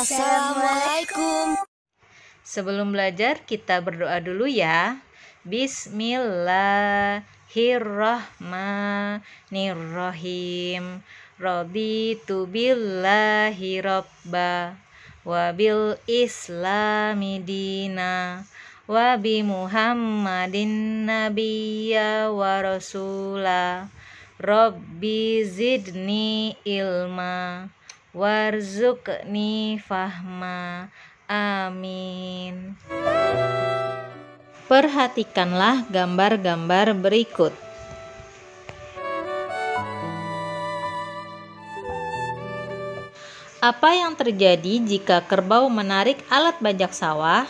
Assalamualaikum. Sebelum belajar kita berdoa dulu ya. Bismillahirrahmanirrahim. Raditu billahi robba wa bil islami dina wa bi Muhammadin nabiyya wa rasula. Rabbi zidni ilma warzuqni fahma. Amin. Perhatikanlah gambar-gambar berikut. Apa yang terjadi jika kerbau menarik alat bajak sawah?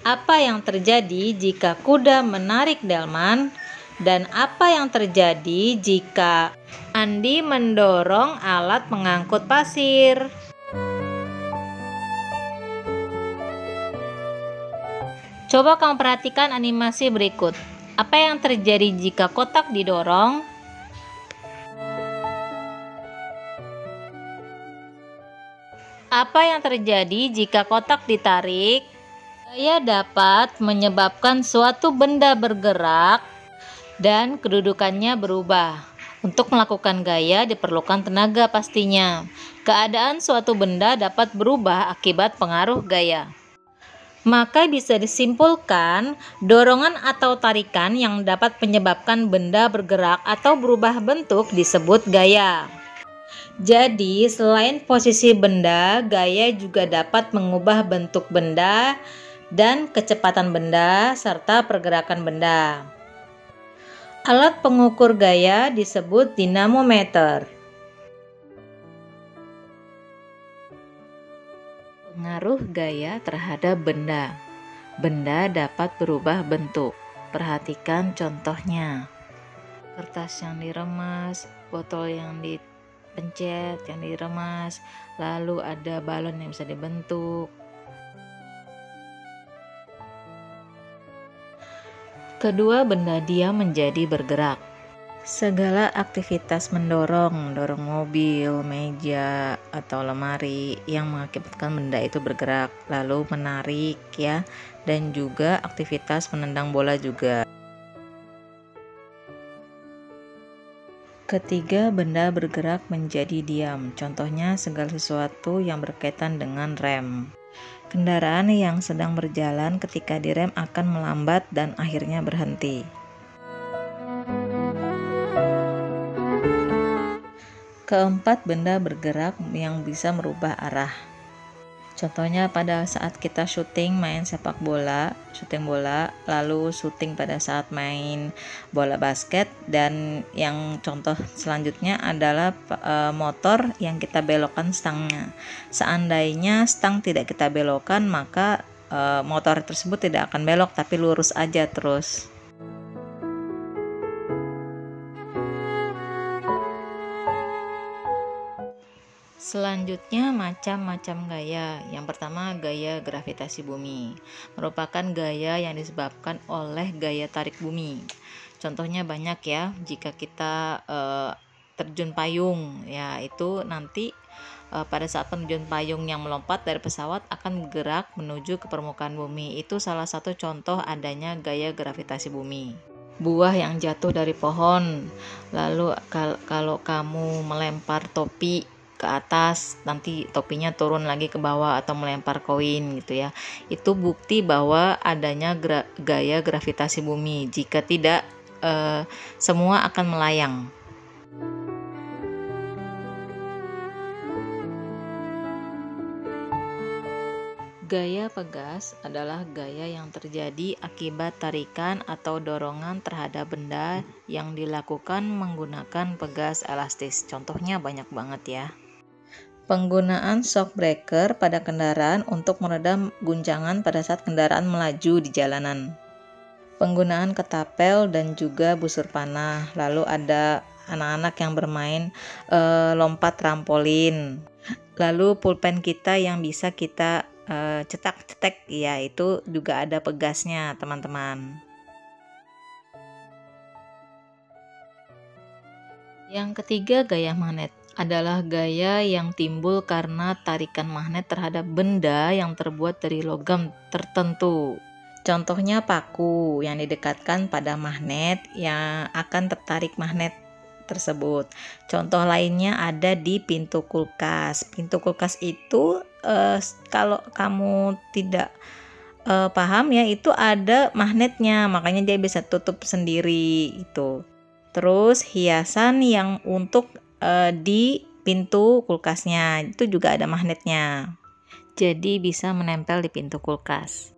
Apa yang terjadi jika kuda menarik delman? Dan apa yang terjadi jika Andi mendorong alat pengangkut pasir? Coba kamu perhatikan animasi berikut. Apa yang terjadi jika kotak didorong? Apa yang terjadi jika kotak ditarik? Gaya dapat menyebabkan suatu benda bergerak dan kedudukannya berubah. Untuk melakukan gaya diperlukan tenaga pastinya. Keadaan suatu benda dapat berubah akibat pengaruh gaya. Maka bisa disimpulkan, dorongan atau tarikan yang dapat menyebabkan benda bergerak atau berubah bentuk disebut gaya. Jadi, selain posisi benda, gaya juga dapat mengubah bentuk benda dan kecepatan benda serta pergerakan benda. Alat pengukur gaya disebut dinamometer. Pengaruh gaya terhadap benda. Benda dapat berubah bentuk. Perhatikan contohnya. Kertas yang diremas, botol yang dipencet, yang diremas, lalu ada balon yang bisa dibentuk. Kedua benda diam menjadi bergerak. Segala aktivitas mendorong mobil, meja, atau lemari yang mengakibatkan benda itu bergerak, lalu menarik ya, dan juga aktivitas menendang bola juga. Ketiga benda bergerak menjadi diam, contohnya segala sesuatu yang berkaitan dengan rem. Kendaraan yang sedang berjalan ketika direm akan melambat dan akhirnya berhenti. Keempat benda bergerak yang bisa merubah arah. Contohnya pada saat kita syuting main sepak bola, lalu syuting pada saat main bola basket, dan yang contoh selanjutnya adalah motor yang kita belokkan stangnya. Seandainya stang tidak kita belokkan, maka motor tersebut tidak akan belok tapi lurus aja terus. Selanjutnya macam-macam gaya. Yang pertama gaya gravitasi bumi, merupakan gaya yang disebabkan oleh gaya tarik bumi. Contohnya banyak ya, jika kita terjun payung ya, itu nanti pada saat penerjun payung yang melompat dari pesawat akan bergerak menuju ke permukaan bumi. Itu salah satu contoh adanya gaya gravitasi bumi. Buah yang jatuh dari pohon, lalu kalau kamu melempar topi ke atas, nanti topinya turun lagi ke bawah, atau melempar koin gitu ya, itu bukti bahwa adanya gaya gravitasi bumi. Jika tidak, semua akan melayang. Gaya pegas adalah gaya yang terjadi akibat tarikan atau dorongan terhadap benda yang dilakukan menggunakan pegas elastis. Contohnya banyak banget ya. Penggunaan shock breaker pada kendaraan untuk meredam guncangan pada saat kendaraan melaju di jalanan. Penggunaan ketapel dan juga busur panah. Lalu ada anak-anak yang bermain lompat trampolin. Lalu pulpen kita yang bisa kita cetak-cetek, ya itu juga ada pegasnya teman-teman. Yang ketiga, gaya magnet adalah gaya yang timbul karena tarikan magnet terhadap benda yang terbuat dari logam tertentu. Contohnya paku yang didekatkan pada magnet yang akan tertarik magnet tersebut. Contoh lainnya ada di pintu kulkas. Pintu kulkas itu kalau kamu tidak paham ya, itu ada magnetnya, makanya dia bisa tutup sendiri itu. Terus hiasan yang untuk di pintu kulkasnya itu juga ada magnetnya, jadi bisa menempel di pintu kulkas.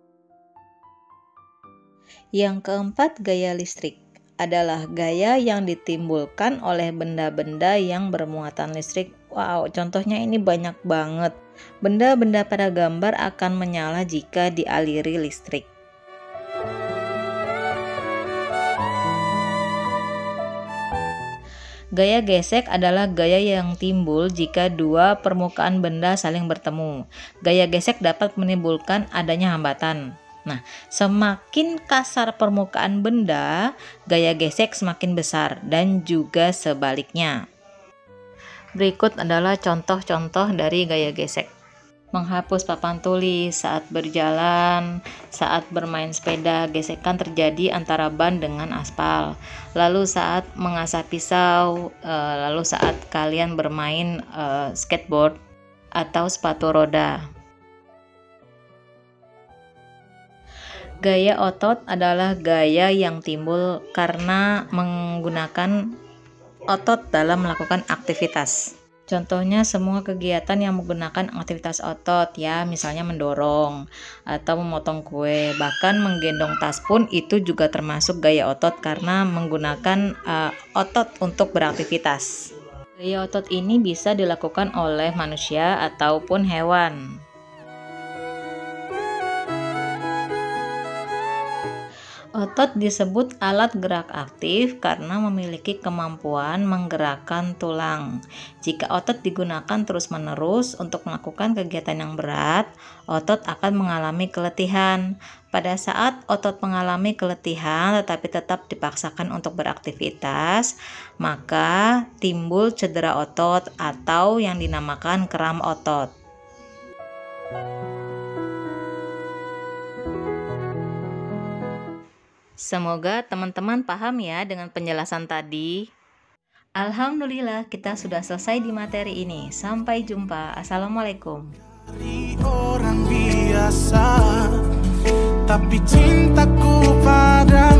Yang keempat, gaya listrik adalah gaya yang ditimbulkan oleh benda-benda yang bermuatan listrik. Wow, contohnya ini banyak banget. Benda-benda pada gambar akan menyala jika dialiri listrik. Gaya gesek adalah gaya yang timbul jika dua permukaan benda saling bertemu. Gaya gesek dapat menimbulkan adanya hambatan. Nah, semakin kasar permukaan benda, gaya gesek semakin besar dan juga sebaliknya. Berikut adalah contoh-contoh dari gaya gesek. Menghapus papan tulis saat berjalan, saat bermain sepeda, gesekan terjadi antara ban dengan aspal. Lalu saat mengasah pisau, lalu saat kalian bermain skateboard atau sepatu roda. Gaya otot adalah gaya yang timbul karena menggunakan otot dalam melakukan aktivitas. Contohnya semua kegiatan yang menggunakan aktivitas otot ya, misalnya mendorong atau memotong kue, bahkan menggendong tas pun itu juga termasuk gaya otot karena menggunakan otot untuk beraktivitas. Gaya otot ini bisa dilakukan oleh manusia ataupun hewan. Otot disebut alat gerak aktif karena memiliki kemampuan menggerakkan tulang. Jika otot digunakan terus-menerus untuk melakukan kegiatan yang berat, otot akan mengalami keletihan. Pada saat otot mengalami keletihan tetapi tetap dipaksakan untuk beraktivitas, maka timbul cedera otot atau yang dinamakan kram otot. Semoga teman-teman paham ya dengan penjelasan tadi. Alhamdulillah kita sudah selesai di materi ini. Sampai jumpa. Assalamualaikum. Orang biasa, tapi cintaku pada